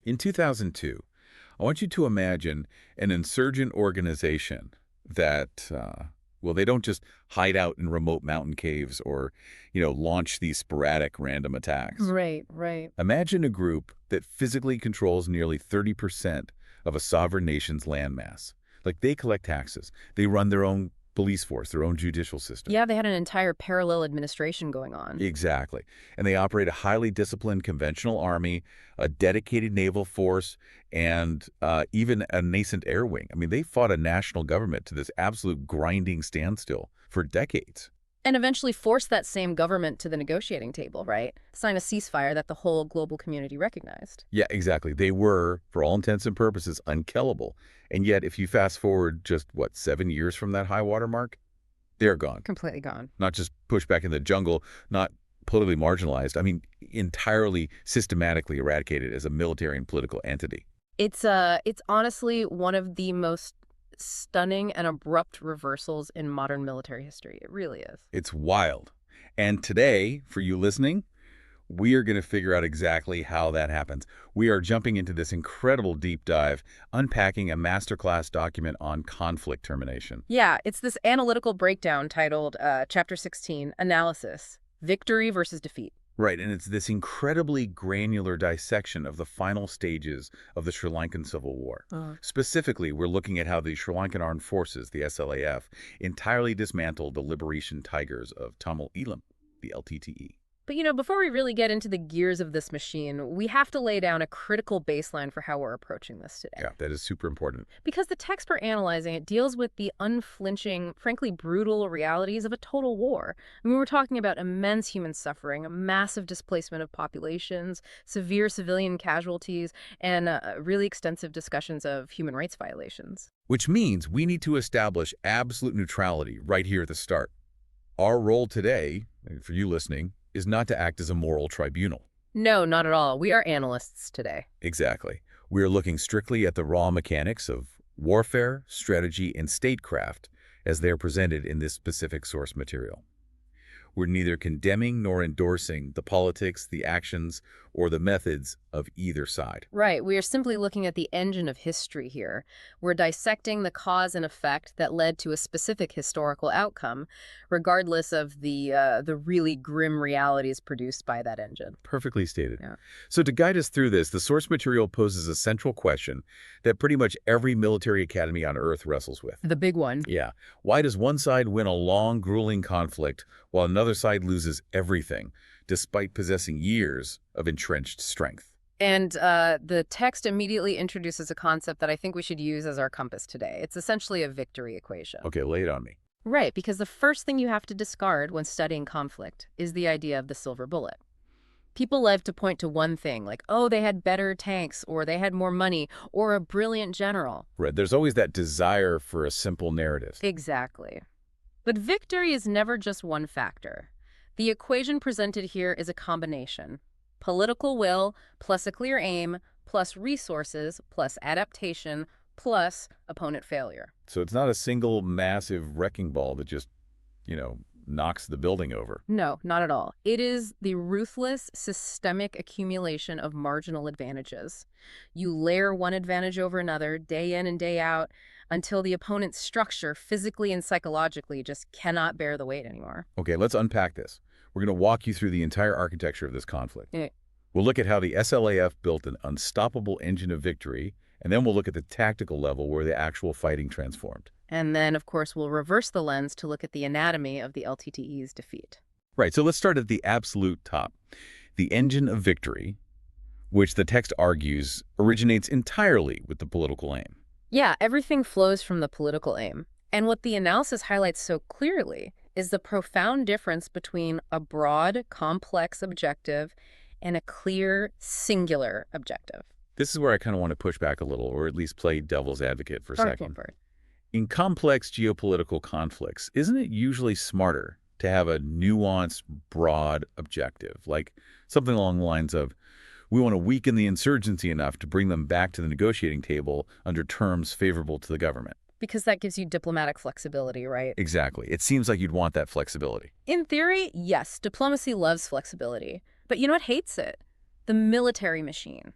In 2002, I want you to imagine an insurgent organization that, well, they don't just hide out in remote mountain caves or, launch these sporadic random attacks. Right, right. Imagine a group that physically controls nearly 30% of a sovereign nation's landmass. Like, they collect taxes. They run their own police force, their own judicial system. Yeah, they had an entire parallel administration going on. Exactly. And they operate a highly disciplined conventional army, a dedicated naval force, and even a nascent air wing. I mean, they fought a national government to this absolute grinding standstill for decades. And eventually forced that same government to the negotiating table, right? Sign a ceasefire that the whole global community recognized. Yeah, exactly. They were, for all intents and purposes, unkillable. And yet, if you fast forward just, 7 years from that high water mark, they're gone. Completely gone. Not just pushed back in the jungle, not politically marginalized. I mean, entirely systematically eradicated as a military and political entity. It's honestly one of the most stunning and abrupt reversals in modern military history. It really is. It's wild. And today, for you listening, we are going to figure out exactly how that happens. We are jumping into this incredible deep dive, unpacking a masterclass document on conflict termination. Yeah, it's this analytical breakdown titled Chapter 16, Analysis, Victory versus Defeat. Right, and it's this incredibly granular dissection of the final stages of the Sri Lankan Civil War. Specifically, we're looking at how the Sri Lankan Armed Forces, the SLAF, entirely dismantled the Liberation Tigers of Tamil Eelam, the LTTE. But before we really get into the gears of this machine, we have to lay down a critical baseline for how we're approaching this today. Yeah, that is super important. Because the text we're analyzing, it deals with the unflinching, frankly brutal realities of a total war. I mean, we're talking about immense human suffering, massive displacement of populations, severe civilian casualties, and really extensive discussions of human rights violations. Which means we need to establish absolute neutrality right here at the start. Our role today, for you listening, is not to act as a moral tribunal. No, not at all. We are analysts today. Exactly. We are looking strictly at the raw mechanics of warfare, strategy, and statecraft as they are presented in this specific source material. We're neither condemning nor endorsing the politics, the actions, or the methods of either side. Right. We are simply looking at the engine of history here. We're dissecting the cause and effect that led to a specific historical outcome, regardless of the really grim realities produced by that engine. Perfectly stated. Yeah. So to guide us through this, the source material poses a central question that pretty much every military academy on Earth wrestles with. The big one. Yeah. Why does one side win a long, grueling conflict while another side loses everything, despite possessing years of entrenched strength? And the text immediately introduces a concept that I think we should use as our compass today. It's essentially a victory equation. Okay, lay it on me. Right, because the first thing you have to discard when studying conflict is the idea of the silver bullet. People love to point to one thing, like, oh, they had better tanks, or they had more money, or a brilliant general. Right, there's always that desire for a simple narrative. Exactly. But victory is never just one factor. The equation presented here is a combination. Political will plus a clear aim plus resources plus adaptation plus opponent failure. So it's not a single massive wrecking ball that just, knocks the building over. No, not at all. It is the ruthless, systemic accumulation of marginal advantages. You layer one advantage over another, day in and day out, until the opponent's structure, physically and psychologically, just cannot bear the weight anymore. Okay, let's unpack this. We're going to walk you through the entire architecture of this conflict. Yeah. We'll look at how the SLAF built an unstoppable engine of victory, and then we'll look at the tactical level where the actual fighting transformed. And then, of course, we'll reverse the lens to look at the anatomy of the LTTE's defeat. Right, so let's start at the absolute top. The engine of victory, which the text argues originates entirely with the political aim. Yeah, everything flows from the political aim. And what the analysis highlights so clearly is the profound difference between a broad, complex objective and a clear, singular objective. This is where I kind of want to push back a little, or at least play devil's advocate for a second. In complex geopolitical conflicts, isn't it usually smarter to have a nuanced, broad objective? Like something along the lines of, we want to weaken the insurgency enough to bring them back to the negotiating table under terms favorable to the government. Because that gives you diplomatic flexibility, right? Exactly. It seems like you'd want that flexibility. In theory, yes, diplomacy loves flexibility. But you know what hates it? The military machine.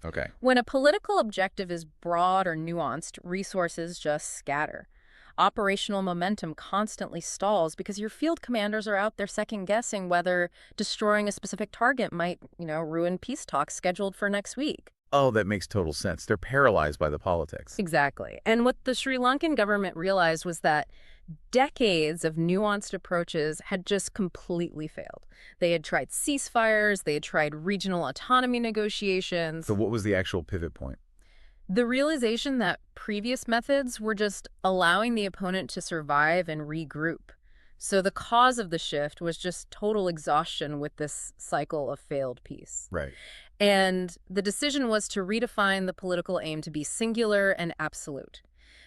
Okay. When a political objective is broad or nuanced, resources just scatter. Operational momentum constantly stalls because your field commanders are out there second-guessing whether destroying a specific target might, ruin peace talks scheduled for next week. Oh, that makes total sense. They're paralyzed by the politics. Exactly. And what the Sri Lankan government realized was that decades of nuanced approaches had just completely failed. They had tried ceasefires, they had tried regional autonomy negotiations. So what was the actual pivot point? The realization that previous methods were just allowing the opponent to survive and regroup. So the cause of the shift was just total exhaustion with this cycle of failed peace. Right. And the decision was to redefine the political aim to be singular and absolute.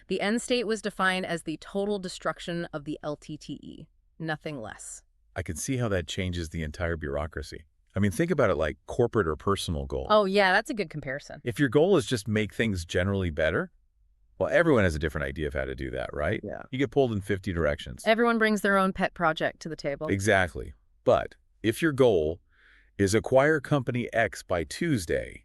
The end state was defined as the total destruction of the LTTE, nothing less. I can see how that changes the entire bureaucracy. I mean, think about it like corporate or personal goal. Oh, yeah, that's a good comparison. If your goal is just make things generally better, well, everyone has a different idea of how to do that, right? Yeah. You get pulled in 50 directions. Everyone brings their own pet project to the table. Exactly. But if your goal is acquire company X by Tuesday,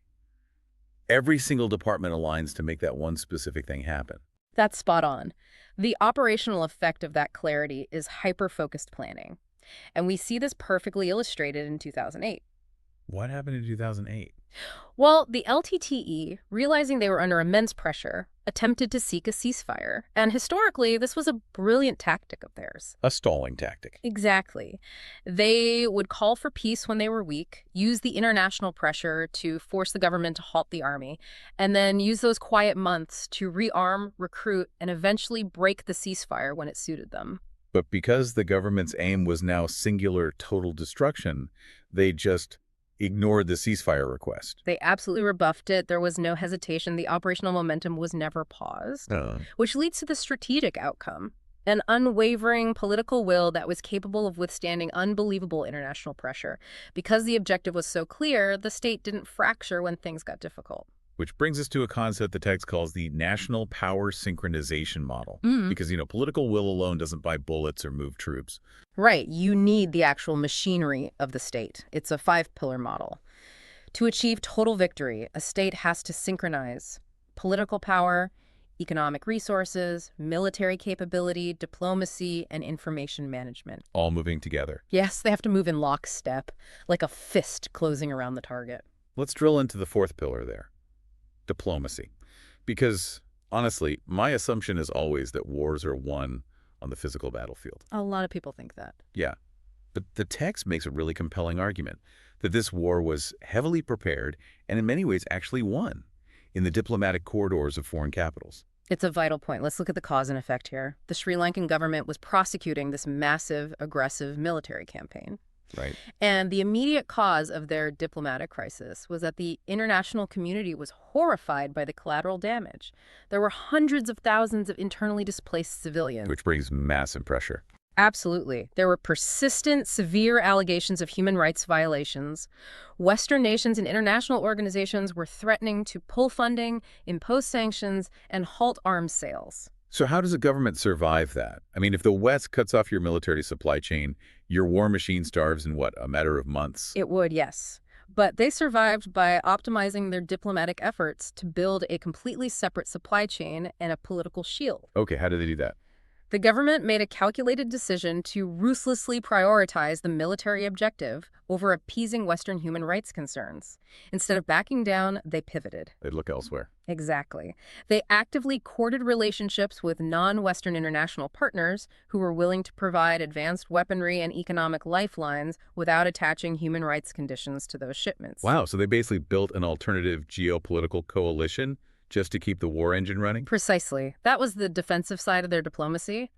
every single department aligns to make that one specific thing happen. That's spot on. The operational effect of that clarity is hyper-focused planning. And we see this perfectly illustrated in 2008. What happened in 2008? Well, the LTTE, realizing they were under immense pressure, attempted to seek a ceasefire. And historically, this was a brilliant tactic of theirs. A stalling tactic. Exactly. They would call for peace when they were weak, use the international pressure to force the government to halt the army, and then use those quiet months to rearm, recruit, and eventually break the ceasefire when it suited them. But because the government's aim was now singular total destruction, they just ignored the ceasefire request. They absolutely rebuffed it. There was no hesitation. The operational momentum was never paused, which leads to the strategic outcome, an unwavering political will that was capable of withstanding unbelievable international pressure. Because the objective was so clear, the state didn't fracture when things got difficult. Which brings us to a concept the text calls the national power synchronization model. Because, political will alone doesn't buy bullets or move troops. Right. You need the actual machinery of the state. It's a 5-pillar model. To achieve total victory, a state has to synchronize political power, economic resources, military capability, diplomacy, and information management. All moving together. Yes, they have to move in lockstep, like a fist closing around the target. Let's drill into the 4th pillar there. Diplomacy. Because, honestly, my assumption is always that wars are won on the physical battlefield. A lot of people think that. Yeah. But the text makes a really compelling argument that this war was heavily prepared and in many ways actually won in the diplomatic corridors of foreign capitals. It's a vital point. Let's look at the cause and effect here. The Sri Lankan government was prosecuting this massive, aggressive military campaign. Right. And the immediate cause of their diplomatic crisis was that the international community was horrified by the collateral damage. There were hundreds of thousands of internally displaced civilians. Which brings massive pressure. Absolutely. There were persistent, severe allegations of human rights violations. Western nations and international organizations were threatening to pull funding, impose sanctions, and halt arms sales. So how does a government survive that? I mean, if the West cuts off your military supply chain, your war machine starves in, what, a matter of months? It would, yes. But they survived by optimizing their diplomatic efforts to build a completely separate supply chain and a political shield. Okay, how did they do that? The government made a calculated decision to ruthlessly prioritize the military objective over appeasing Western human rights concerns. Instead of backing down, they pivoted. They'd look elsewhere. Exactly. They actively courted relationships with non-Western international partners who were willing to provide advanced weaponry and economic lifelines without attaching human rights conditions to those shipments. Wow, so they basically built an alternative geopolitical coalition just to keep the war engine running? Precisely. That was the defensive side of their diplomacy.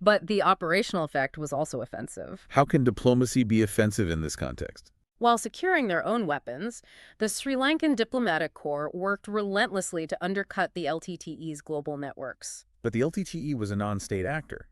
But the operational effect was also offensive. How can diplomacy be offensive in this context? While securing their own weapons, the Sri Lankan diplomatic corps worked relentlessly to undercut the LTTE's global networks. But the LTTE was a non-state actor.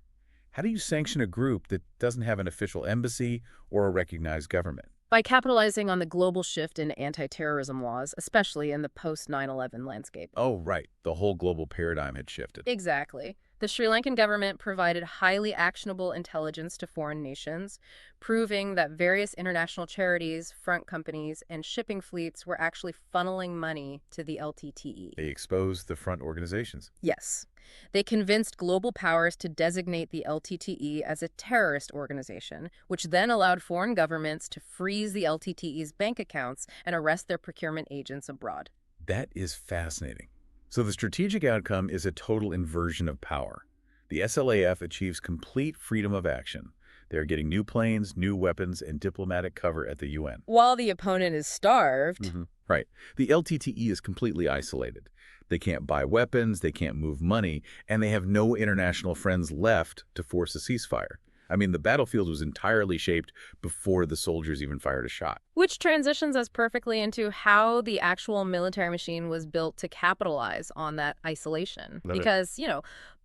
How do you sanction a group that doesn't have an official embassy or a recognized government? By capitalizing on the global shift in anti-terrorism laws, especially in the post-9/11 landscape. Oh, right. The whole global paradigm had shifted. Exactly. The Sri Lankan government provided highly actionable intelligence to foreign nations, proving that various international charities, front companies, and shipping fleets were actually funneling money to the LTTE. They exposed the front organizations. Yes. They convinced global powers to designate the LTTE as a terrorist organization, which then allowed foreign governments to freeze the LTTE's bank accounts and arrest their procurement agents abroad. That is fascinating. So the strategic outcome is a total inversion of power. The SLAF achieves complete freedom of action. They're getting new planes, new weapons, and diplomatic cover at the UN. While the opponent is starved. Right. The LTTE is completely isolated. They can't buy weapons, they can't move money, and they have no international friends left to force a ceasefire. I mean, the battlefield was entirely shaped before the soldiers even fired a shot. Which transitions us perfectly into how the actual military machine was built to capitalize on that isolation. Because,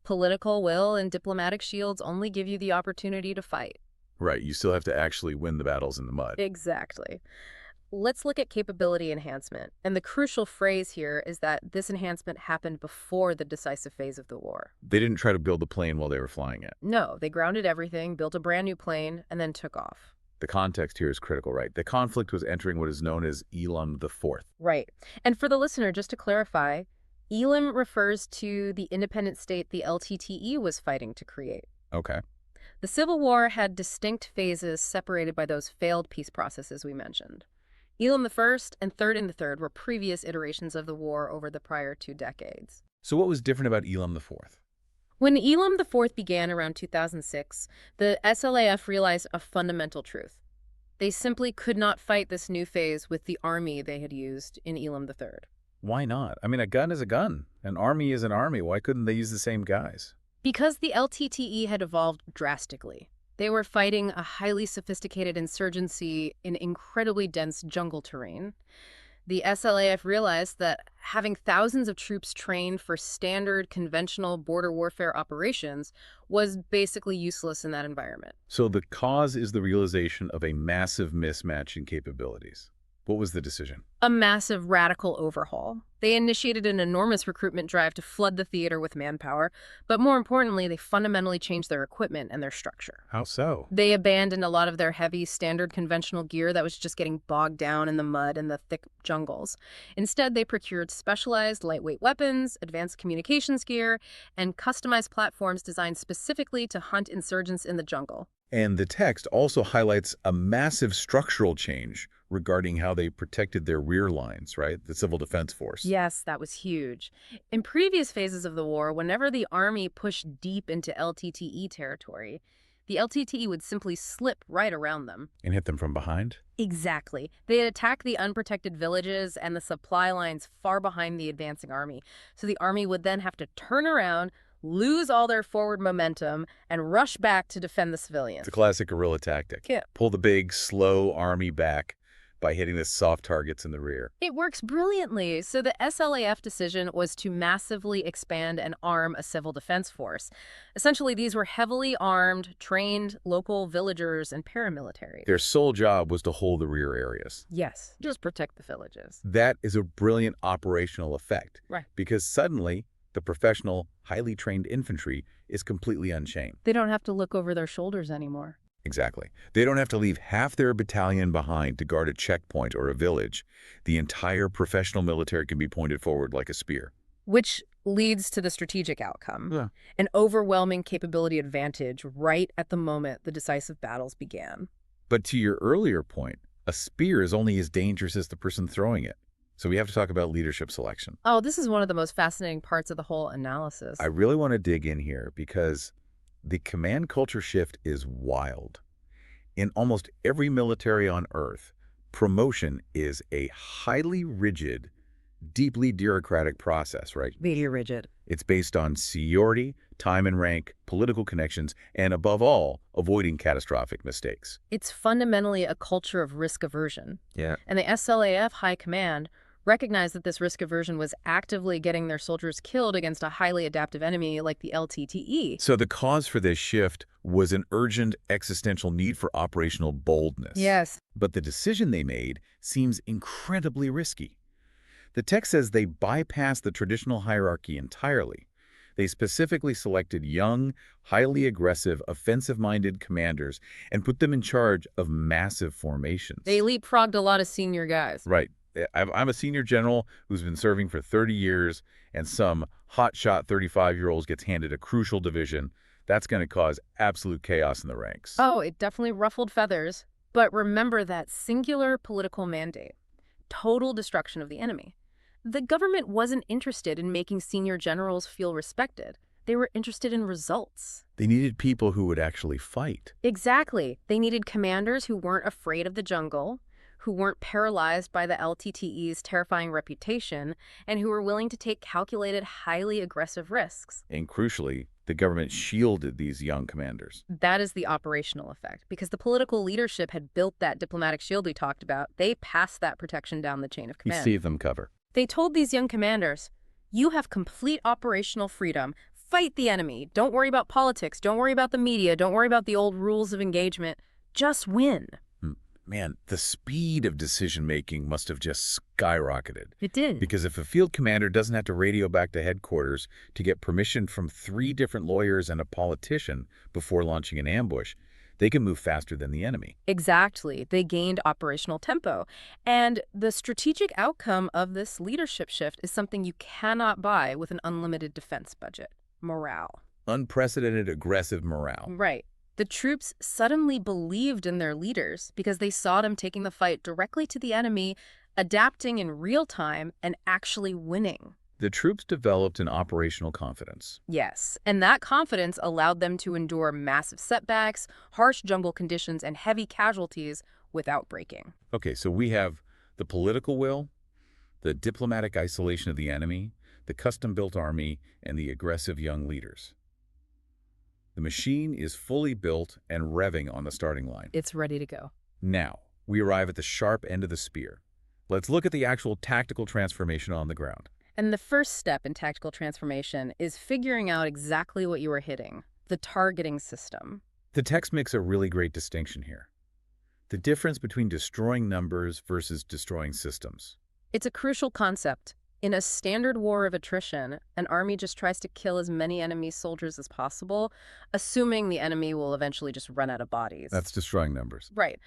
political will and diplomatic shields only give you the opportunity to fight. Right, you still have to actually win the battles in the mud. Exactly. Let's look at capability enhancement. And the crucial phrase here is that this enhancement happened before the decisive phase of the war. They didn't try to build the plane while they were flying it. No, they grounded everything, built a brand new plane, and then took off. The context here is critical, right? The conflict was entering what is known as Elam IV. Right. And for the listener, just to clarify, Elam refers to the independent state the LTTE was fighting to create. Okay. The Civil War had distinct phases separated by those failed peace processes we mentioned. Elam I and Third and the Third were previous iterations of the war over the prior 2 decades. So what was different about Elam IV? When Elam IV began around 2006, the SLAF realized a fundamental truth. They simply could not fight this new phase with the army they had used in Elam III. Why not? I mean, a gun is a gun. An army is an army. Why couldn't they use the same guys? Because the LTTE had evolved drastically. They were fighting a highly sophisticated insurgency in incredibly dense jungle terrain. The SLAF realized that having thousands of troops trained for standard conventional border warfare operations was basically useless in that environment. So the cause is the realization of a massive mismatch in capabilities. What was the decision? A massive radical overhaul. They initiated an enormous recruitment drive to flood the theater with manpower, but more importantly, they fundamentally changed their equipment and their structure. How so? They abandoned a lot of their heavy, standard conventional gear that was just getting bogged down in the mud and the thick jungles. Instead, they procured specialized lightweight weapons, advanced communications gear, and customized platforms designed specifically to hunt insurgents in the jungle. And the text also highlights a massive structural change regarding how they protected their rear lines, right? The Civil Defense Force. Yes, that was huge. In previous phases of the war, whenever the army pushed deep into LTTE territory, the LTTE would simply slip right around them. And hit them from behind? Exactly. They'd attack the unprotected villages and the supply lines far behind the advancing army. So the army would then have to turn around, lose all their forward momentum, and rush back to defend the civilians. It's a classic guerrilla tactic. Yeah. Pull the big, slow army back by hitting the soft targets in the rear. It works brilliantly. So the SLAF decision was to massively expand and arm a civil defense force. Essentially, these were heavily armed, trained local villagers and paramilitaries. Their sole job was to hold the rear areas. Yes, just protect the villages. That is a brilliant operational effect. Right. Because suddenly, the professional, highly trained infantry is completely unchained. They don't have to look over their shoulders anymore. Exactly. They don't have to leave half their battalion behind to guard a checkpoint or a village. The entire professional military can be pointed forward like a spear. Which leads to the strategic outcome. An overwhelming capability advantage right at the moment the decisive battles began. But to your earlier point, a spear is only as dangerous as the person throwing it. So we have to talk about leadership selection. Oh, this is one of the most fascinating parts of the whole analysis. I really want to dig in here because the command culture shift is wild. In almost every military on Earth, promotion is a highly rigid, deeply bureaucratic process, right? Very rigid. It's based on seniority, time and rank, political connections, and above all, avoiding catastrophic mistakes. It's fundamentally a culture of risk aversion. Yeah. And the SLAF High Command recognized that this risk aversion was actively getting their soldiers killed against a highly adaptive enemy like the LTTE. So the cause for this shift was an urgent existential need for operational boldness. Yes. But the decision they made seems incredibly risky. The text says they bypassed the traditional hierarchy entirely. They specifically selected young, highly aggressive, offensive-minded commanders and put them in charge of massive formations. They leapfrogged a lot of senior guys. Right. I'm a senior general who's been serving for 30 years, and some hotshot 35-year-old gets handed a crucial division. That's going to cause absolute chaos in the ranks. Oh, it definitely ruffled feathers. But remember that singular political mandate: total destruction of the enemy. The government wasn't interested in making senior generals feel respected. They were interested in results. They needed people who would actually fight. Exactly. They needed commanders who weren't afraid of the jungle, who weren't paralyzed by the LTTE's terrifying reputation, and who were willing to take calculated, highly aggressive risks. And crucially, the government shielded these young commanders. That is the operational effect. Because the political leadership had built that diplomatic shield we talked about, they passed that protection down the chain of He command. saved them cover. They told these young commanders, you have complete operational freedom. Fight the enemy. Don't worry about politics. Don't worry about the media. Don't worry about the old rules of engagement. Just win. Man, the speed of decision-making must have just skyrocketed. It did. Because if a field commander doesn't have to radio back to headquarters to get permission from 3 different lawyers and a politician before launching an ambush, they can move faster than the enemy. Exactly. They gained operational tempo. And the strategic outcome of this leadership shift is something you cannot buy with an unlimited defense budget: morale. Unprecedented aggressive morale. Right. The troops suddenly believed in their leaders because they saw them taking the fight directly to the enemy, adapting in real time, and actually winning. The troops developed an operational confidence. Yes, and that confidence allowed them to endure massive setbacks, harsh jungle conditions, and heavy casualties without breaking. Okay, so we have the political will, the diplomatic isolation of the enemy, the custom-built army, and the aggressive young leaders. The machine is fully built and revving on the starting line. It's ready to go. Now, we arrive at the sharp end of the spear. Let's look at the actual tactical transformation on the ground. And the first step in tactical transformation is figuring out exactly what you are hitting: the targeting system. The text makes a really great distinction here. The difference between destroying numbers versus destroying systems. It's a crucial concept. In a standard war of attrition, an army just tries to kill as many enemy soldiers as possible, assuming the enemy will eventually just run out of bodies. That's destroying numbers. Right.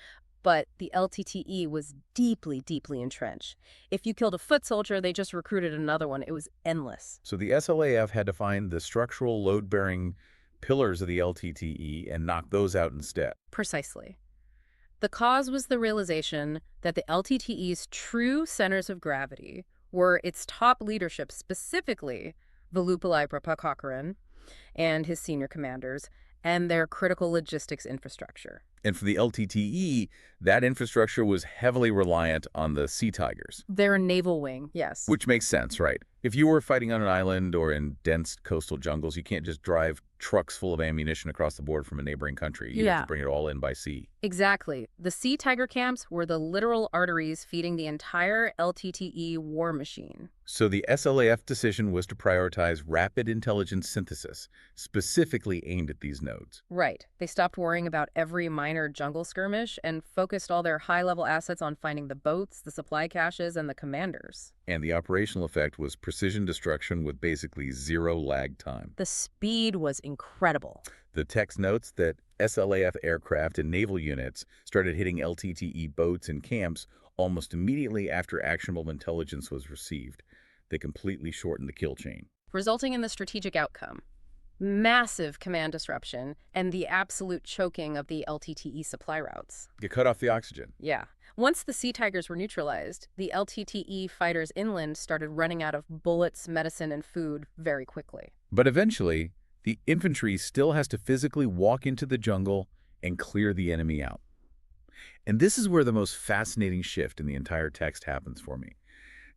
But the LTTE was deeply, deeply entrenched. If you killed a foot soldier, they just recruited another one. It was endless. So the SLAF had to find the structural load-bearing pillars of the LTTE and knock those out instead. Precisely. The cause was the realization that the LTTE's true centers of gravity were its top leadership, specifically Velupillai Prabhakaran and his senior commanders, and their critical logistics infrastructure. And for the LTTE, that infrastructure was heavily reliant on the Sea Tigers. Their naval wing, yes. Which makes sense, right? If you were fighting on an island or in dense coastal jungles, you can't just drive trucks full of ammunition across the board from a neighboring country. You have to bring it all in by sea. Exactly. The Sea Tiger camps were the literal arteries feeding the entire LTTE war machine. So the SLAF decision was to prioritize rapid intelligence synthesis, specifically aimed at these nodes. Right. They stopped worrying about every minor jungle skirmish and focused all their high-level assets on finding the boats, the supply caches, and the commanders. And the operational effect was precision destruction with basically zero lag time. The speed was incredible. The text notes that SLAF aircraft and naval units started hitting LTTE boats and camps almost immediately after actionable intelligence was received. They completely shortened the kill chain, resulting in the strategic outcome: massive command disruption and the absolute choking of the LTTE supply routes. You cut off the oxygen. Yeah. Once the Sea Tigers were neutralized, the LTTE fighters inland started running out of bullets, medicine, and food very quickly. But eventually, the infantry still has to physically walk into the jungle and clear the enemy out. And this is where the most fascinating shift in the entire text happens for me: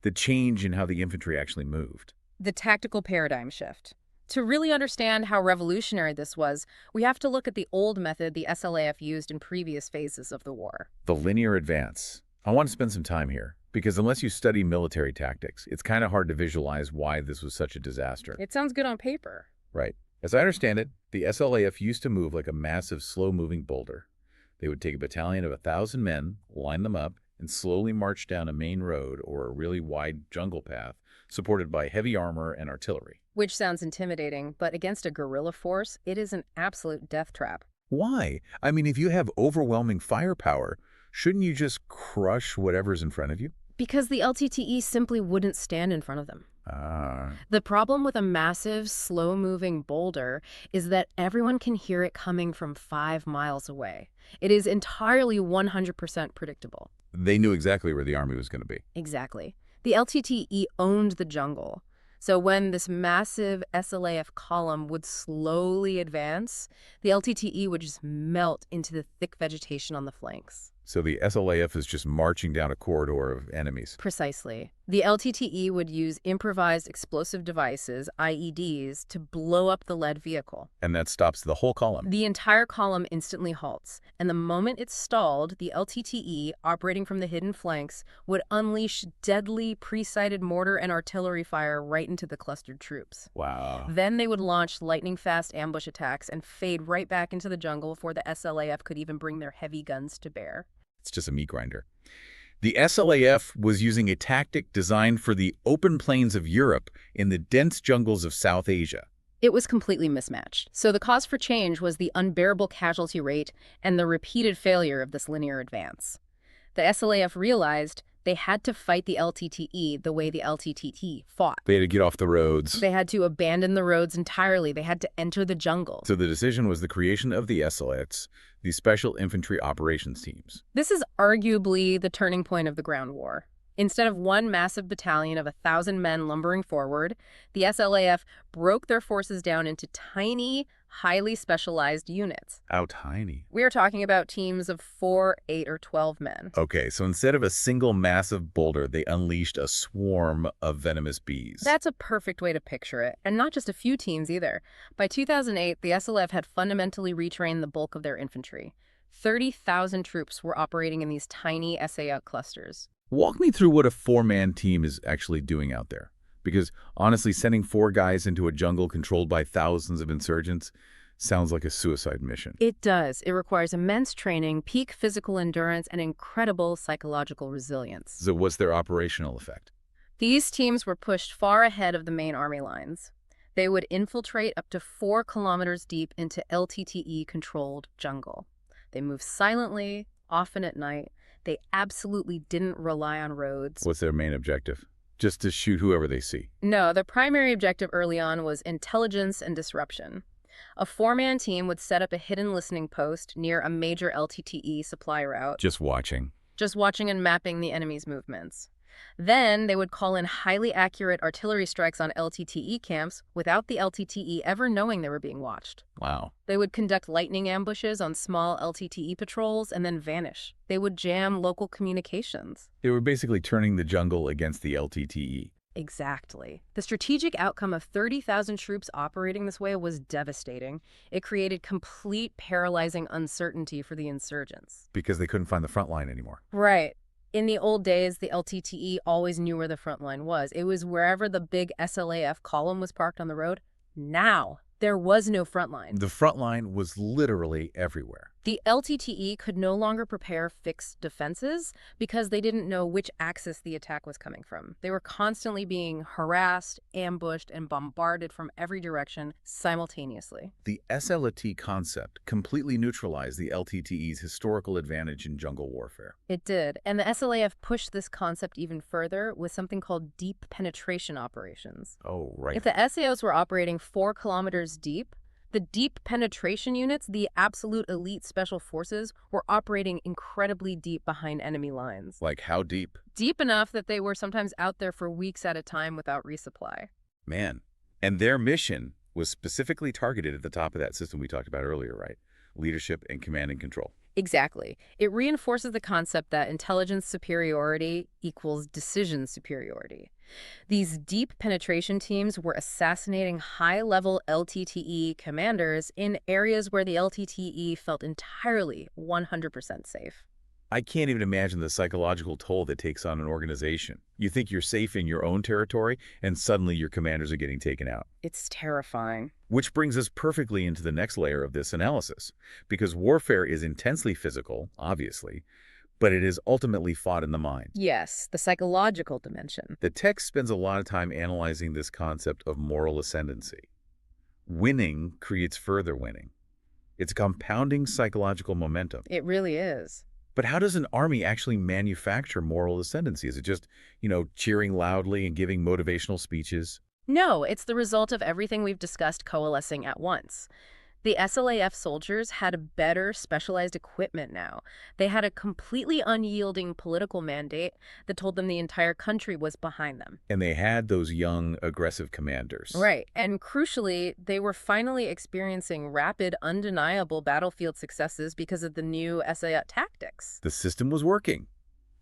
the change in how the infantry actually moved. The tactical paradigm shift. To really understand how revolutionary this was, we have to look at the old method the SLAF used in previous phases of the war. The linear advance. I want to spend some time here, because unless you study military tactics, it's kind of hard to visualize why this was such a disaster. It sounds good on paper. Right. As I understand it, the SLAF used to move like a massive, slow-moving boulder. They would take a battalion of 1,000 men, line them up, and slowly march down a main road or a really wide jungle path supported by heavy armor and artillery. Which sounds intimidating, but against a guerrilla force, it is an absolute death trap. Why? I mean, if you have overwhelming firepower, shouldn't you just crush whatever's in front of you? Because the LTTE simply wouldn't stand in front of them. Ah. The problem with a massive, slow-moving boulder is that everyone can hear it coming from 5 miles away. It is entirely 100% predictable. They knew exactly where the army was going to be. Exactly. The LTTE owned the jungle. So when this massive SLAF column would slowly advance, the LTTE would just melt into the thick vegetation on the flanks. So the SLAF is just marching down a corridor of enemies. Precisely. The LTTE would use improvised explosive devices, IEDs, to blow up the lead vehicle. And that stops the whole column. The entire column instantly halts, and the moment it's stalled, the LTTE, operating from the hidden flanks, would unleash deadly pre-sighted mortar and artillery fire right into the clustered troops. Wow. Then they would launch lightning-fast ambush attacks and fade right back into the jungle before the SLAF could even bring their heavy guns to bear. It's just a meat grinder. The SLAF was using a tactic designed for the open plains of Europe in the dense jungles of South Asia. It was completely mismatched. So the cause for change was the unbearable casualty rate and the repeated failure of this linear advance. The SLAF realized they had to fight the LTTE the way the LTTE fought. They had to get off the roads. They had to abandon the roads entirely. They had to enter the jungle. So the decision was the creation of the SLATs, the Special Infantry Operations Teams. This is arguably the turning point of the ground war. Instead of one massive battalion of 1,000 men lumbering forward, the SLAF broke their forces down into tiny, highly specialized units. How tiny? We are talking about teams of 4, 8, or 12 men. Okay, so instead of a single massive boulder, they unleashed a swarm of venomous bees. That's a perfect way to picture it, and not just a few teams either. By 2008, the SLF had fundamentally retrained the bulk of their infantry. 30,000 troops were operating in these tiny SA clusters. Walk me through what a four-man team is actually doing out there. Because honestly, sending 4 guys into a jungle controlled by thousands of insurgents sounds like a suicide mission. It does. It requires immense training, peak physical endurance, and incredible psychological resilience. So what's their operational effect? These teams were pushed far ahead of the main army lines. They would infiltrate up to 4 kilometers deep into LTTE-controlled jungle. They moved silently, often at night. They absolutely didn't rely on roads. What's their main objective? Just to shoot whoever they see? No, their primary objective early on was intelligence and disruption. A 4-man team would set up a hidden listening post near a major LTTE supply route. Just watching And mapping the enemy's movements. Then they would call in highly accurate artillery strikes on LTTE camps without the LTTE ever knowing they were being watched. Wow. They would conduct lightning ambushes on small LTTE patrols and then vanish. They would jam local communications. They were basically turning the jungle against the LTTE. Exactly. The strategic outcome of 30,000 troops operating this way was devastating. It created complete paralyzing uncertainty for the insurgents. Because they couldn't find the front line anymore. Right. In the old days, the LTTE always knew where the front line was. It was wherever the big SLAF column was parked on the road. Now, there was no front line. The front line was literally everywhere. The LTTE could no longer prepare fixed defenses because they didn't know which axis the attack was coming from. They were constantly being harassed, ambushed, and bombarded from every direction simultaneously. The SLT concept completely neutralized the LTTE's historical advantage in jungle warfare. It did, and the SLAF pushed this concept even further with something called deep penetration operations. Oh, right. If the SAOs were operating 4 kilometers deep, the deep penetration units, the absolute elite special forces, were operating incredibly deep behind enemy lines. Like how deep? Deep enough that they were sometimes out there for weeks at a time without resupply. Man. And their mission was specifically targeted at the top of that system we talked about earlier, right? Leadership and command and control. Exactly. It reinforces the concept that intelligence superiority equals decision superiority. These deep penetration teams were assassinating high-level LTTE commanders in areas where the LTTE felt entirely 100% safe. I can't even imagine the psychological toll that takes on an organization. You think you're safe in your own territory, and suddenly your commanders are getting taken out. It's terrifying. Which brings us perfectly into the next layer of this analysis. Because warfare is intensely physical, obviously, but it is ultimately fought in the mind. Yes, the psychological dimension. The text spends a lot of time analyzing this concept of moral ascendancy. Winning creates further winning. It's compounding psychological momentum. It really is. But how does an army actually manufacture moral ascendancy? Is it just, cheering loudly and giving motivational speeches? No, it's the result of everything we've discussed coalescing at once. The SLAF soldiers had better specialized equipment now. They had a completely unyielding political mandate that told them the entire country was behind them. And they had those young, aggressive commanders. Right. And crucially, they were finally experiencing rapid, undeniable battlefield successes because of the new SAF tactics. The system was working.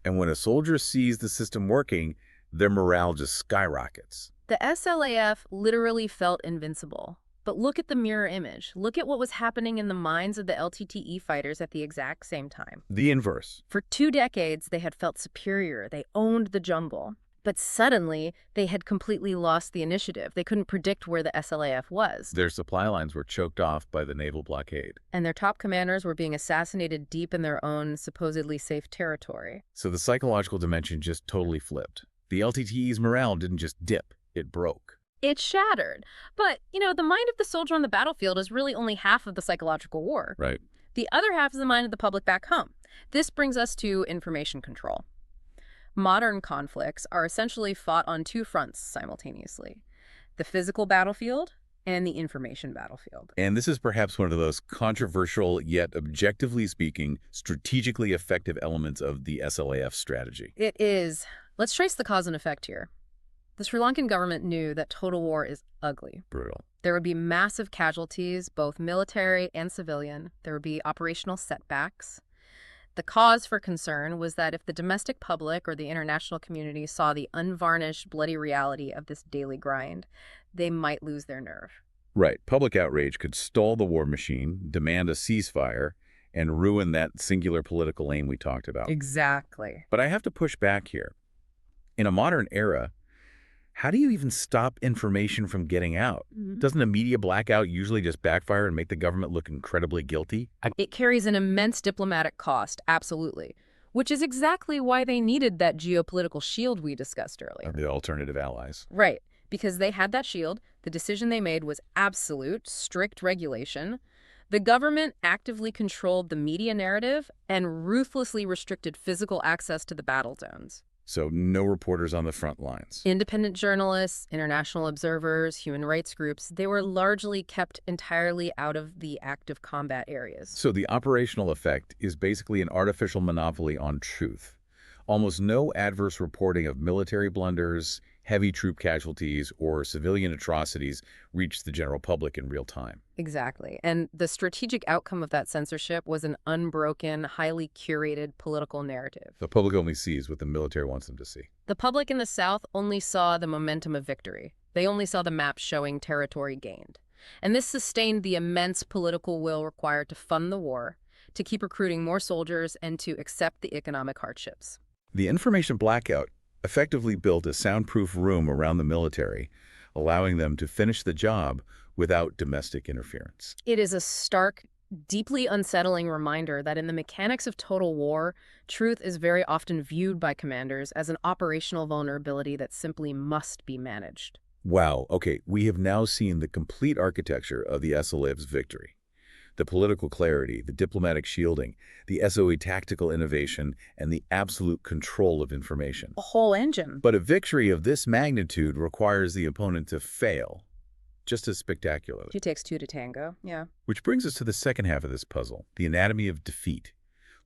And when a soldier sees the system working, their morale just skyrockets. The SLAF literally felt invincible. But look at the mirror image. Look at what was happening in the minds of the LTTE fighters at the exact same time. The inverse. For 2 decades, they had felt superior. They owned the jungle. But suddenly, they had completely lost the initiative. They couldn't predict where the SLAF was. Their supply lines were choked off by the naval blockade. And their top commanders were being assassinated deep in their own supposedly safe territory. So the psychological dimension just totally flipped. The LTTE's morale didn't just dip, it broke. It shattered. But, the mind of the soldier on the battlefield is really only half of the psychological war. Right. The other half is the mind of the public back home. This brings us to information control. Modern conflicts are essentially fought on 2 fronts simultaneously: the physical battlefield and the information battlefield. And this is perhaps one of those controversial, yet objectively speaking, strategically effective elements of the SLAF strategy. It is. Let's trace the cause and effect here. The Sri Lankan government knew that total war is ugly. Brutal. There would be massive casualties, both military and civilian. There would be operational setbacks. The cause for concern was that if the domestic public or the international community saw the unvarnished, bloody reality of this daily grind, they might lose their nerve. Right. Public outrage could stall the war machine, demand a ceasefire, and ruin that singular political aim we talked about. Exactly. But I have to push back here. In a modern era, how do you even stop information from getting out? Doesn't a media blackout usually just backfire and make the government look incredibly guilty? It carries an immense diplomatic cost, absolutely, which is exactly why they needed that geopolitical shield we discussed earlier. The alternative allies. Right, because they had that shield. The decision they made was absolute, strict regulation. The government actively controlled the media narrative and ruthlessly restricted physical access to the battle zones. So no reporters on the front lines. Independent journalists, international observers, human rights groups, they were largely kept entirely out of the active combat areas. So the operational effect is basically an artificial monopoly on truth. Almost no adverse reporting of military blunders, heavy troop casualties, or civilian atrocities reached the general public in real time. Exactly. And the strategic outcome of that censorship was an unbroken, highly curated political narrative. The public only sees what the military wants them to see. The public in the South only saw the momentum of victory. They only saw the map showing territory gained. And this sustained the immense political will required to fund the war, to keep recruiting more soldiers, and to accept the economic hardships. The information blackout effectively built a soundproof room around the military, allowing them to finish the job without domestic interference. It is a stark, deeply unsettling reminder that in the mechanics of total war, truth is very often viewed by commanders as an operational vulnerability that simply must be managed. Wow, okay, we have now seen the complete architecture of the SLAF's victory. The political clarity, the diplomatic shielding, the SOE tactical innovation, and the absolute control of information. A whole engine. But a victory of this magnitude requires the opponent to fail, just as spectacularly. It takes 2 to tango, yeah. Which brings us to the second half of this puzzle, the anatomy of defeat.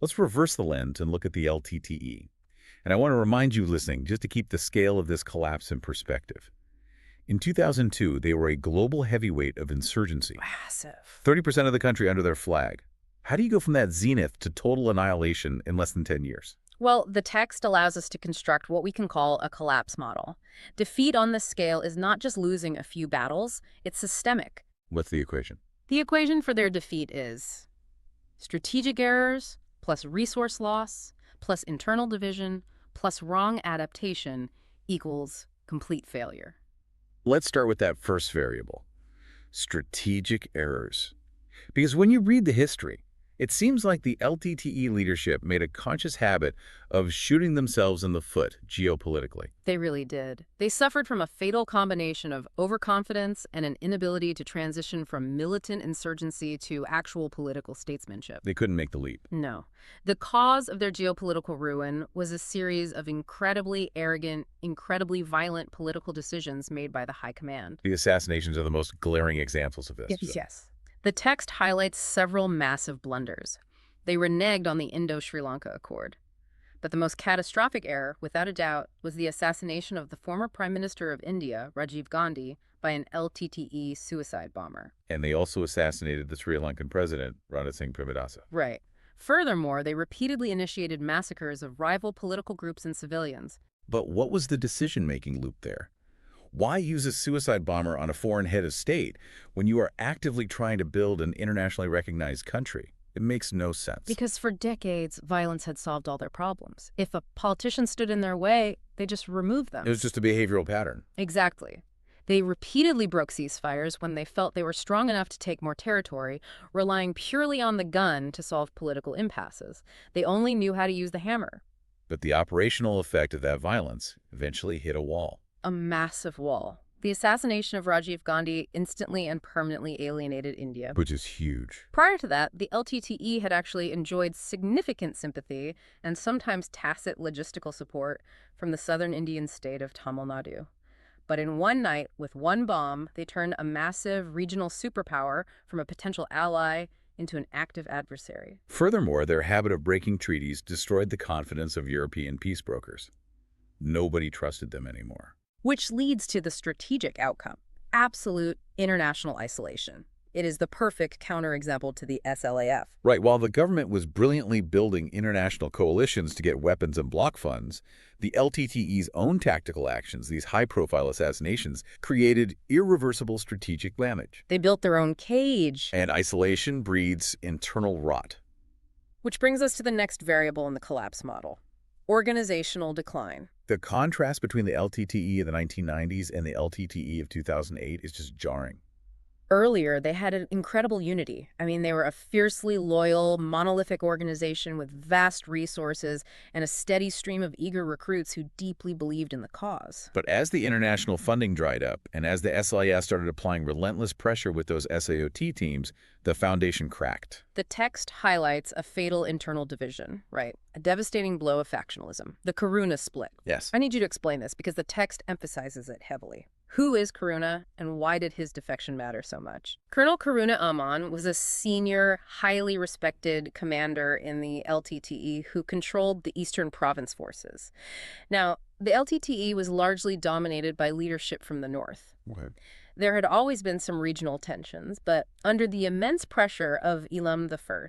Let's reverse the lens and look at the LTTE. And I want to remind you listening, just to keep the scale of this collapse in perspective. In 2002, they were a global heavyweight of insurgency. Massive. 30% of the country under their flag. How do you go from that zenith to total annihilation in less than 10 years? Well, the text allows us to construct what we can call a collapse model. Defeat on this scale is not just losing a few battles, it's systemic. What's the equation? The equation for their defeat is strategic errors plus resource loss plus internal division plus wrong adaptation equals complete failure. Let's start with that first variable, strategic errors. Because when you read the history, It seems like the LTTE leadership made a conscious habit of shooting themselves in the foot geopolitically. They really did. They suffered from a fatal combination of overconfidence and an inability to transition from militant insurgency to actual political statesmanship. They couldn't make the leap. No. The cause of their geopolitical ruin was a series of incredibly arrogant, incredibly violent political decisions made by the high command. The assassinations are the most glaring examples of this. Yes. The text highlights several massive blunders. They reneged on the Indo-Sri Lanka Accord. But the most catastrophic error, without a doubt, was the assassination of the former Prime Minister of India, Rajiv Gandhi, by an LTTE suicide bomber. And they also assassinated the Sri Lankan president, Ranil Singh Premadasa. Right. Furthermore, they repeatedly initiated massacres of rival political groups and civilians. But what was the decision-making loop there? Why use a suicide bomber on a foreign head of state when you are actively trying to build an internationally recognized country? It makes no sense. Because for decades, violence had solved all their problems. If a politician stood in their way, they just removed them. It was just a behavioral pattern. Exactly. They repeatedly broke ceasefires when they felt they were strong enough to take more territory, relying purely on the gun to solve political impasses. They only knew how to use the hammer. But the operational effect of that violence eventually hit a wall. A massive wall. The assassination of Rajiv Gandhi instantly and permanently alienated India. Which is huge. Prior to that, the LTTE had actually enjoyed significant sympathy and sometimes tacit logistical support from the southern Indian state of Tamil Nadu. But in one night, with one bomb, they turned a massive regional superpower from a potential ally into an active adversary. Furthermore, their habit of breaking treaties destroyed the confidence of European peace brokers. Nobody trusted them anymore. Which leads to the strategic outcome: absolute international isolation. It is the perfect counterexample to the SLAF. Right, while the government was brilliantly building international coalitions to get weapons and block funds, the LTTE's own tactical actions, these high-profile assassinations, created irreversible strategic damage. They built their own cage. And isolation breeds internal rot. Which brings us to the next variable in the collapse model: organizational decline. The contrast between the LTTE of the 1990s and the LTTE of 2008 is just jarring. Earlier, they had an incredible unity. I mean, they were a fiercely loyal, monolithic organization with vast resources and a steady stream of eager recruits who deeply believed in the cause. But as the international funding dried up, and as the SLAS started applying relentless pressure with those SAOT teams, the foundation cracked. The text highlights a fatal internal division, right? A devastating blow of factionalism, the Karuna split. Yes. I need you to explain this because the text emphasizes it heavily. Who is Karuna, and why did his defection matter so much? Colonel Karuna Aman was a senior, highly respected commander in the LTTE who controlled the Eastern Province forces. Now, the LTTE was largely dominated by leadership from the north. Okay. There had always been some regional tensions, but under the immense pressure of Elam I,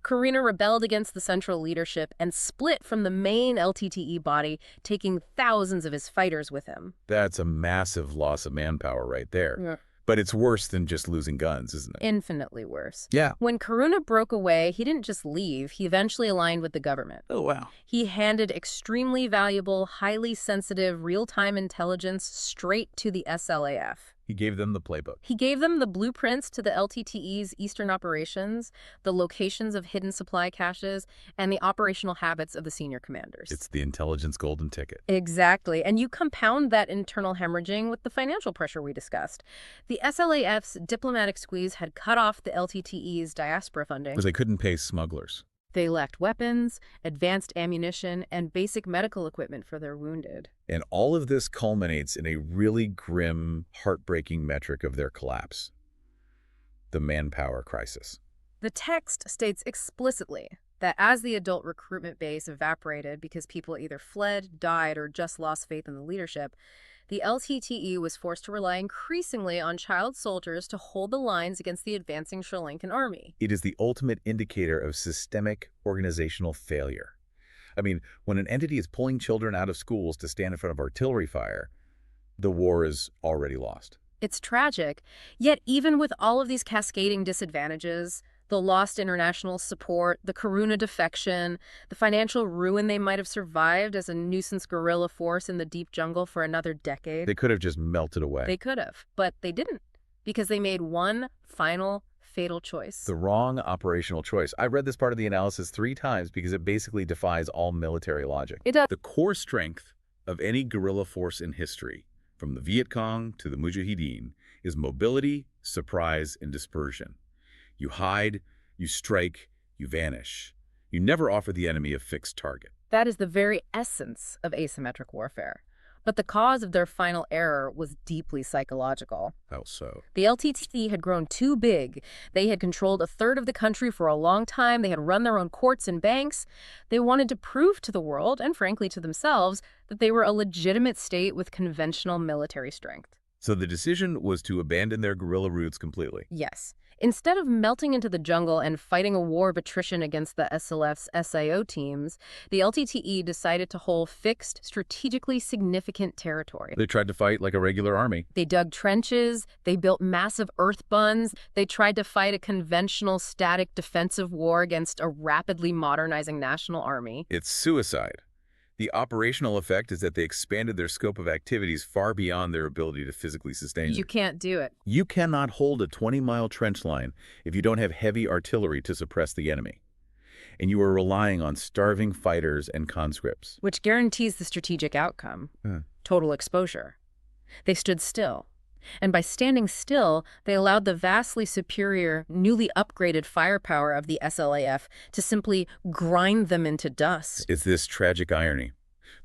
Karuna rebelled against the central leadership and split from the main LTTE body, taking thousands of his fighters with him. That's a massive loss of manpower right there. Yeah. But it's worse than just losing guns, isn't it? Infinitely worse. Yeah. When Karuna broke away, he didn't just leave, he eventually aligned with the government. Oh, wow. He handed extremely valuable, highly sensitive, real-time intelligence straight to the SLAF. He gave them the playbook. He gave them the blueprints to the LTTE's eastern operations, the locations of hidden supply caches, and the operational habits of the senior commanders. It's the intelligence golden ticket. Exactly. And you compound that internal hemorrhaging with the financial pressure we discussed. The SLAF's diplomatic squeeze had cut off the LTTE's diaspora funding. Because they couldn't pay smugglers. They lacked weapons, advanced ammunition, and basic medical equipment for their wounded. And all of this culminates in a really grim, heartbreaking metric of their collapse: the manpower crisis. The text states explicitly that as the adult recruitment base evaporated because people either fled, died, or just lost faith in the leadership, the LTTE was forced to rely increasingly on child soldiers to hold the lines against the advancing Sri Lankan army. It is the ultimate indicator of systemic organizational failure. I mean, when an entity is pulling children out of schools to stand in front of artillery fire, the war is already lost. It's tragic. Yet even with all of these cascading disadvantages, the lost international support, the Karuna defection, the financial ruin they might have survived as a nuisance guerrilla force in the deep jungle for another decade. They could have just melted away. They could have, but they didn't, because they made one final, fatal choice. The wrong operational choice. I read this part of the analysis 3 times because it basically defies all military logic. It does. The core strength of any guerrilla force in history, from the Viet Cong to the Mujahideen, is mobility, surprise, and dispersion. You hide, you strike, you vanish. You never offer the enemy a fixed target. That is the very essence of asymmetric warfare. But the cause of their final error was deeply psychological. How so? The LTTE had grown too big. They had controlled a third of the country for a long time. They had run their own courts and banks. They wanted to prove to the world, and frankly to themselves, that they were a legitimate state with conventional military strength. So the decision was to abandon their guerrilla roots completely. Yes. Instead of melting into the jungle and fighting a war of attrition against the SLF's SIO teams, the LTTE decided to hold fixed, strategically significant territory. They tried to fight like a regular army. They dug trenches, they built massive earth bunds, they tried to fight a conventional static defensive war against a rapidly modernizing national army. It's suicide. The operational effect is that they expanded their scope of activities far beyond their ability to physically sustain them. You can't do it. You cannot hold a 20-mile trench line if you don't have heavy artillery to suppress the enemy. And you are relying on starving fighters and conscripts. Which guarantees the strategic outcome, total exposure. They stood still. And by standing still, they allowed the vastly superior, newly upgraded firepower of the SLAF to simply grind them into dust. It's this tragic irony.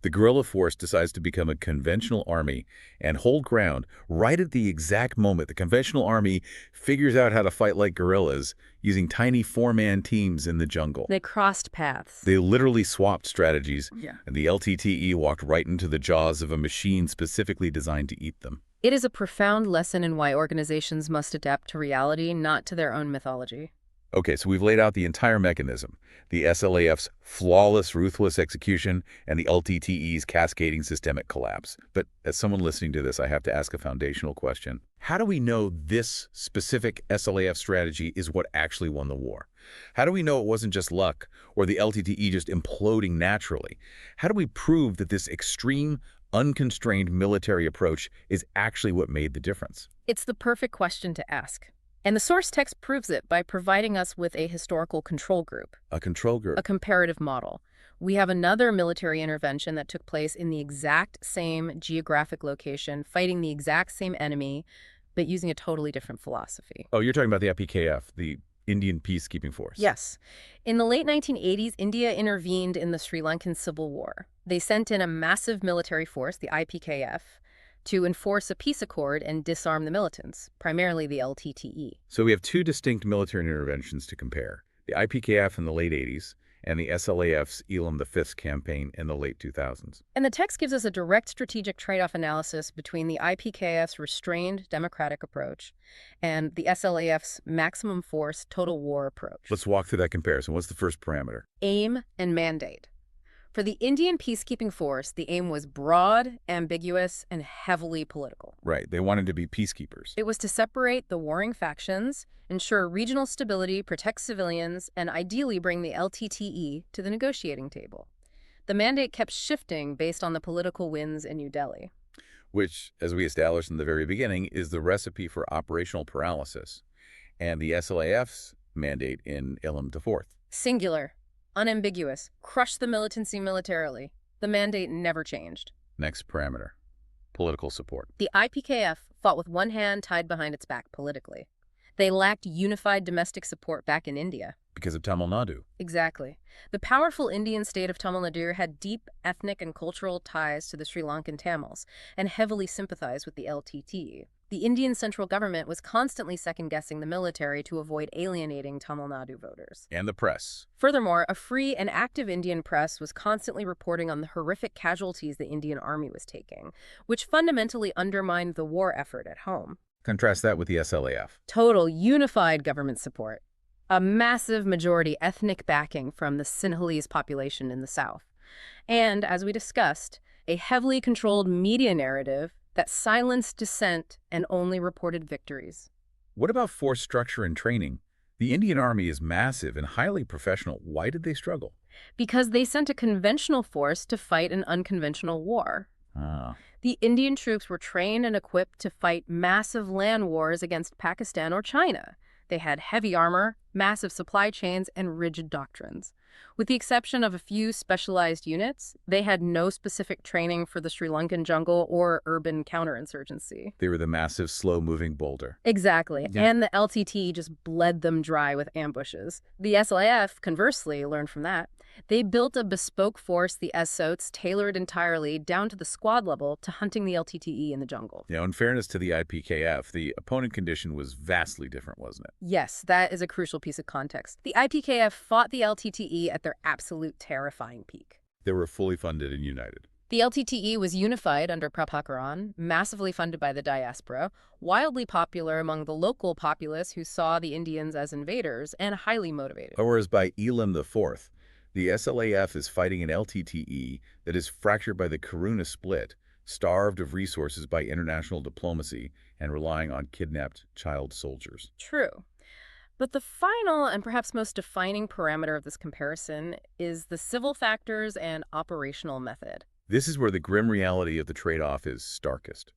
The guerrilla force decides to become a conventional army and hold ground right at the exact moment the conventional army figures out how to fight like guerrillas using tiny 4-man teams in the jungle. They crossed paths. They literally swapped strategies, Yeah. and the LTTE walked right into the jaws of a machine specifically designed to eat them. It is a profound lesson in why organizations must adapt to reality, not to their own mythology. Okay, so we've laid out the entire mechanism, the SLAF's flawless, ruthless execution, and the LTTE's cascading systemic collapse. But as someone listening to this, I have to ask a foundational question. How do we know this specific SLAF strategy is what actually won the war? How do we know it wasn't just luck or the LTTE just imploding naturally? How do we prove that this extreme, unconstrained military approach is actually what made the difference? It's the perfect question to ask. And the source text proves it by providing us with a historical control group. A control group. A comparative model. We have another military intervention that took place in the exact same geographic location, fighting the exact same enemy, but using a totally different philosophy. Oh, you're talking about the IPKF, the Indian Peacekeeping Force. Yes. In the late 1980s, India intervened in the Sri Lankan Civil War. They sent in a massive military force, the IPKF, to enforce a peace accord and disarm the militants, primarily the LTTE. So we have two distinct military interventions to compare, the IPKF in the late 80s and the SLAF's Elam V's campaign in the late 2000s. And the text gives us a direct strategic trade-off analysis between the IPKF's restrained democratic approach and the SLAF's maximum force total war approach. Let's walk through that comparison. What's the first parameter? Aim and mandate. For the Indian peacekeeping force, the aim was broad, ambiguous, and heavily political. Right. They wanted to be peacekeepers. It was to separate the warring factions, ensure regional stability, protect civilians, and ideally bring the LTTE to the negotiating table. The mandate kept shifting based on the political winds in New Delhi. Which, as we established in the very beginning, is the recipe for operational paralysis. And the SLAF's mandate in Elam IV. Singular. Unambiguous. Crush the militancy militarily. The mandate never changed. Next parameter, political support. The IPKF fought with one hand tied behind its back politically. They lacked unified domestic support back in India. Because of Tamil Nadu. Exactly. The powerful Indian state of Tamil Nadu had deep ethnic and cultural ties to the Sri Lankan Tamils and heavily sympathized with the LTTE. The Indian central government was constantly second-guessing the military to avoid alienating Tamil Nadu voters. And the press. Furthermore, a free and active Indian press was constantly reporting on the horrific casualties the Indian army was taking, which fundamentally undermined the war effort at home. Contrast that with the SLAF. Total unified government support. A massive majority ethnic backing from the Sinhalese population in the south. And, as we discussed, a heavily controlled media narrative that silenced dissent and only reported victories. What about force structure and training? The Indian Army is massive and highly professional. Why did they struggle? Because they sent a conventional force to fight an unconventional war. Ah. The Indian troops were trained and equipped to fight massive land wars against Pakistan or China. They had heavy armor, massive supply chains, and rigid doctrines. With the exception of a few specialized units, they had no specific training for the Sri Lankan jungle or urban counterinsurgency. They were the massive, slow-moving boulder. Exactly. Yeah. And the LTTE just bled them dry with ambushes. The SLAF, conversely, learned from that. They built a bespoke force, the SOTs, tailored entirely down to the squad level to hunting the LTTE in the jungle. Now, in fairness to the IPKF, the opponent condition was vastly different, wasn't it? Yes, that is a crucial piece of context. The IPKF fought the LTTE at their absolute terrifying peak. They were fully funded and united. The LTTE was unified under Prabhakaran, massively funded by the diaspora, wildly popular among the local populace who saw the Indians as invaders, and highly motivated. Whereas by Elam IV, the SLAF is fighting an LTTE that is fractured by the Karuna split, starved of resources by international diplomacy, and relying on kidnapped child soldiers. True. But the final and perhaps most defining parameter of this comparison is the civil factors and operational method. This is where the grim reality of the trade-off is starkest.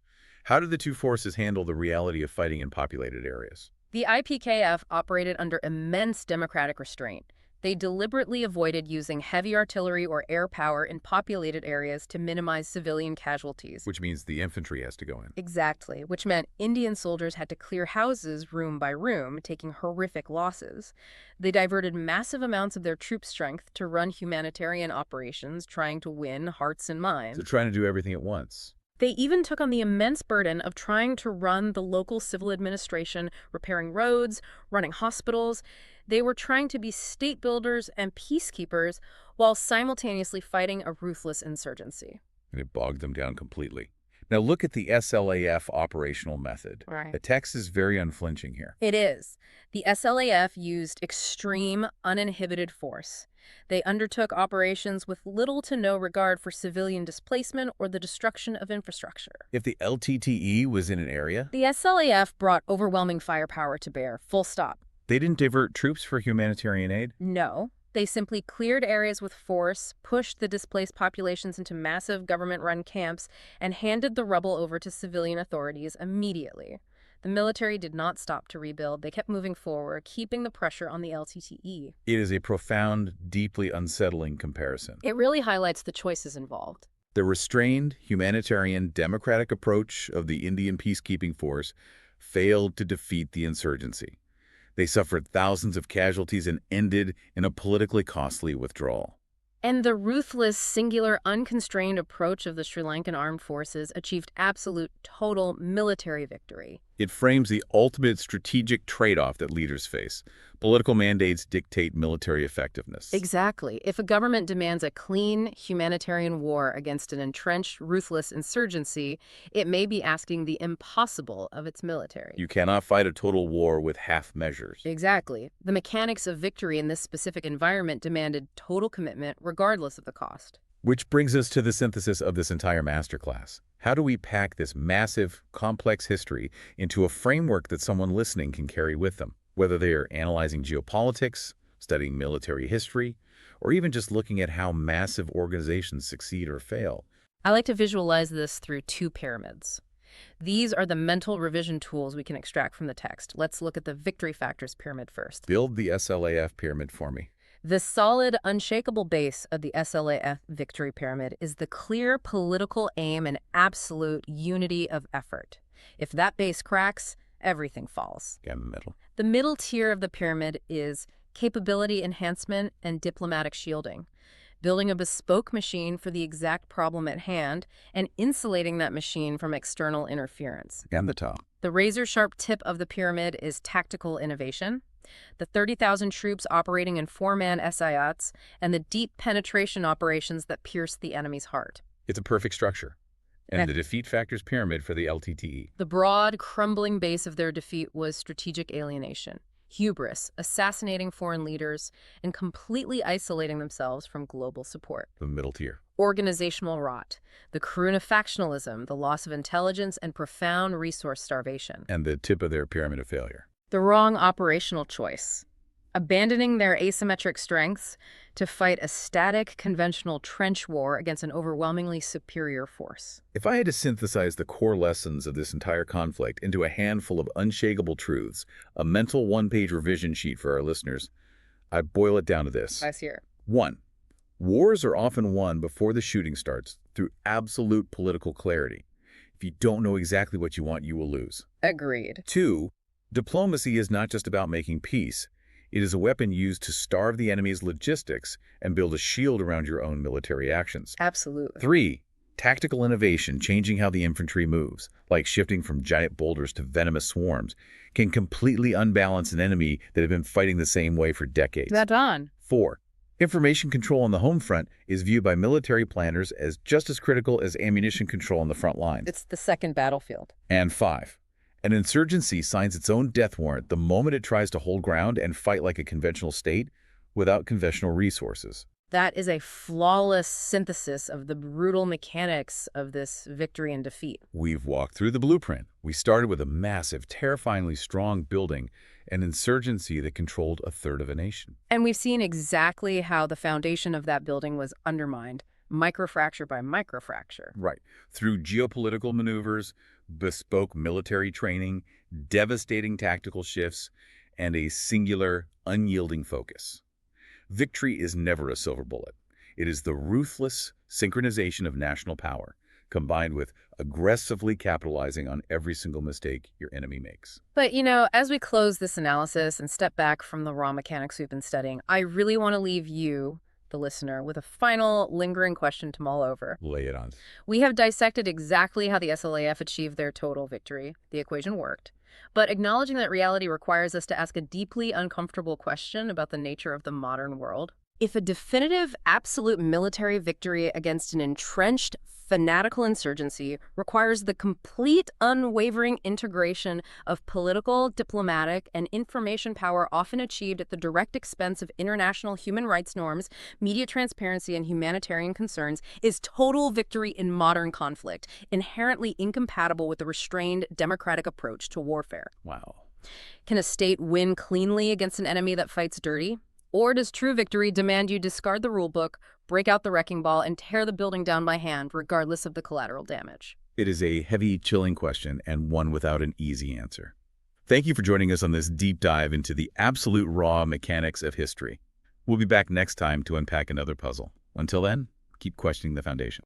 How did the two forces handle the reality of fighting in populated areas? The IPKF operated under immense democratic restraint. They deliberately avoided using heavy artillery or air power in populated areas to minimize civilian casualties. Which means the infantry has to go in. Exactly, which meant Indian soldiers had to clear houses room by room, taking horrific losses. They diverted massive amounts of their troop strength to run humanitarian operations, trying to win hearts and minds. So trying to do everything at once. They even took on the immense burden of trying to run the local civil administration, repairing roads, running hospitals. They were trying to be state builders and peacekeepers while simultaneously fighting a ruthless insurgency. And it bogged them down completely. Now look at the SLAF operational method. Right. The text is very unflinching here. It is. The SLAF used extreme, uninhibited force. They undertook operations with little to no regard for civilian displacement or the destruction of infrastructure. If the LTTE was in an area, The SLAF brought overwhelming firepower to bear, full stop. they didn't divert troops for humanitarian aid. No. They simply cleared areas with force, pushed the displaced populations into massive government-run camps, and handed the rubble over to civilian authorities immediately. The military did not stop to rebuild. They kept moving forward, keeping the pressure on the LTTE. It is a profound, deeply unsettling comparison. It really highlights the choices involved. The restrained, humanitarian, democratic approach of the Indian peacekeeping force failed to defeat the insurgency. They suffered thousands of casualties and ended in a politically costly withdrawal. And the ruthless, singular, unconstrained approach of the Sri Lankan armed forces achieved absolute, total military victory. It frames the ultimate strategic trade-off that leaders face. Political mandates dictate military effectiveness. Exactly. If a government demands a clean, humanitarian war against an entrenched, ruthless insurgency, it may be asking the impossible of its military. You cannot fight a total war with half measures. Exactly. The mechanics of victory in this specific environment demanded total commitment, regardless of the cost. Which brings us to the synthesis of this entire masterclass. How do we pack this massive, complex history into a framework that someone listening can carry with them? Whether they are analyzing geopolitics, studying military history, or even just looking at how massive organizations succeed or fail. I like to visualize this through two pyramids. These are the mental revision tools we can extract from the text. Let's look at the victory factors pyramid first. Build the SLAF pyramid for me. The solid, unshakable base of the SLAF victory pyramid is the clear political aim and absolute unity of effort. If that base cracks, everything falls. Down the middle. The middle tier of the pyramid is capability enhancement and diplomatic shielding, building a bespoke machine for the exact problem at hand and insulating that machine from external interference. And the top. The razor-sharp tip of the pyramid is tactical innovation, the 30,000 troops operating in four-man SIOTs, and the deep penetration operations that pierce the enemy's heart. It's a perfect structure. And the defeat factors pyramid for the LTTE. The broad, crumbling base of their defeat was strategic alienation, hubris, assassinating foreign leaders, and completely isolating themselves from global support. The middle tier. Organizational rot, the Karuna factionalism, the loss of intelligence, and profound resource starvation. And the tip of their pyramid of failure. The wrong operational choice. abandoning their asymmetric strengths to fight a static, conventional trench war against an overwhelmingly superior force. If I had to synthesize the core lessons of this entire conflict into a handful of unshakable truths, a mental one-page revision sheet for our listeners, I'd boil it down to this. Nice here. 1. Wars are often won before the shooting starts through absolute political clarity. If you don't know exactly what you want, you will lose. Agreed. 2. Diplomacy is not just about making peace. It is a weapon used to starve the enemy's logistics and build a shield around your own military actions. Absolutely. 3. Tactical innovation, changing how the infantry moves, like shifting from giant boulders to venomous swarms, can completely unbalance an enemy that had been fighting the same way for decades. That's on. 4. Information control on the home front is viewed by military planners as just as critical as ammunition control on the front lines. It's the second battlefield. And 5. An insurgency signs its own death warrant the moment it tries to hold ground and fight like a conventional state without conventional resources. That is a flawless synthesis of the brutal mechanics of this victory and defeat. We've walked through the blueprint. We started with a massive, terrifyingly strong building, an insurgency that controlled a third of a nation. And we've seen exactly how the foundation of that building was undermined, microfracture by microfracture. Right. Through geopolitical maneuvers, bespoke military training, devastating tactical shifts, and a singular, unyielding focus. Victory is never a silver bullet. It is the ruthless synchronization of national power, combined with aggressively capitalizing on every single mistake your enemy makes. But, as we close this analysis and step back from the raw mechanics we've been studying, I really want to leave you, the listener, with a final lingering question to mull over. Lay it on. We have dissected exactly how the SLAF achieved their total victory. The equation worked. But acknowledging that reality requires us to ask a deeply uncomfortable question about the nature of the modern world. If a definitive, absolute military victory against an entrenched, fanatical insurgency requires the complete, unwavering integration of political, diplomatic, and information power often achieved at the direct expense of international human rights norms, media transparency, and humanitarian concerns, is total victory in modern conflict, inherently incompatible with the restrained, democratic approach to warfare. Wow. Can a state win cleanly against an enemy that fights dirty? Or does true victory demand you discard the rulebook, break out the wrecking ball, and tear the building down by hand, regardless of the collateral damage? It is a heavy, chilling question and one without an easy answer. Thank you for joining us on this deep dive into the absolute raw mechanics of history. We'll be back next time to unpack another puzzle. Until then, keep questioning the foundation.